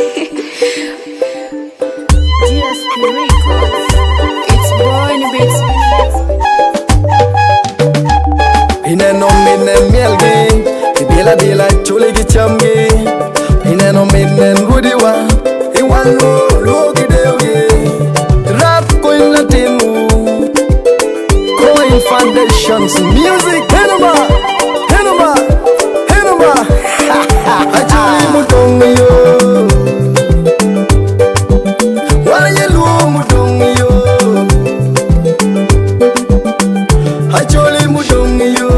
It's born bits. Ineno minen mielgi, ibila bila chuli gichamgi. Ineno minen rudiwa, iwalo logi deugi. Rap coin latinu, coin foundations, music. Henoma, henoma, henoma. Acholi mudong yo, wala yelu mudong yo. Acholi mudong yo,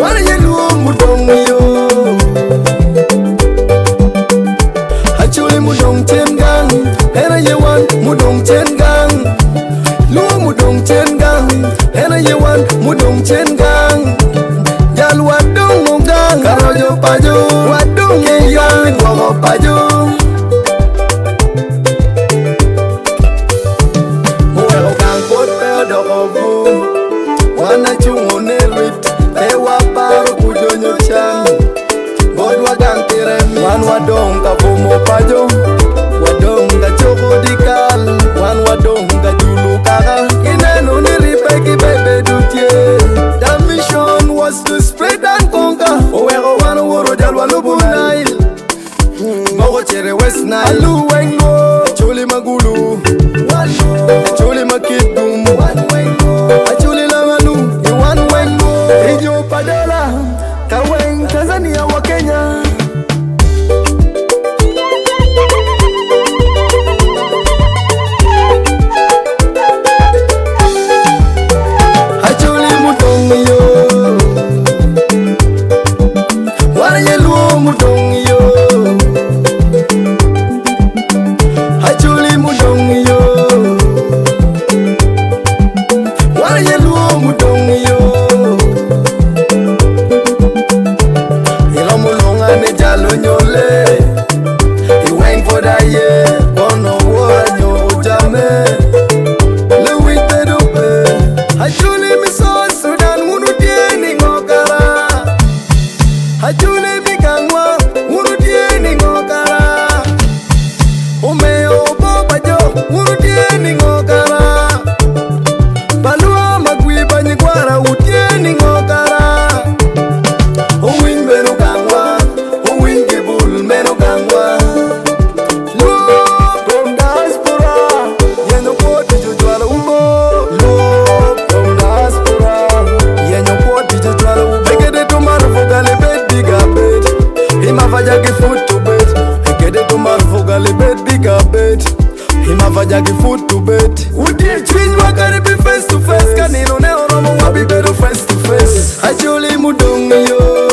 wala yelu mudong yo. Acholi mudong tengang, hena yewan mudong tengang. Lu mudong tengang, hena yewan mudong tengang. Jal wadung mungang, karojo paju, wadung mungang, wago paju. Muwego kang pot peo doko bu, wana chungo nerit, ewa paro kujonyo chang. God wagang tiremi, wan wadong ka fumo paju, wadong ka choko dikal, wan wadong ka julu kaka. Ineno niripeki bebe dutie. The mission was to spread and conquer. Owego wana woro jalwa lubu Nile, mogo chere West Nile. Alu wengo, acholi magulu, acholi makidum, acholi lamanu, iwan wengo. Ijo padela, kaweng Tanzania wa Kenya. Acholi mudong yo, wala yelu mudong yo. Acholi mudong yo, wala yelu mudong yo. Ilomulonga ne jalo nyole, iweng for that year, bono wanyo ujame. Louis Pedope, acholi miso Sudan munu tieni ngokara. Acholi mikangwa munu tieni ngokara. Umeo boba jo munu tieni ngokara. Balua magwi banyikwara utieni ngokara. Uwing meno gangwa, uwing gibul meno gangwa. Love from diaspora, yenyo poti jujwala umo. Love from diaspora, yenyo poti jujwala umo. Ekede tumaru fogale bed biga bed, himavaja gifoot to bed. Ekede tumaru fogale bed biga bed, himavaja gifoot to bed. Udie chwinj wakari be face to face, kanino ne oromo wabi bedo face to face. Acholi mudong yo,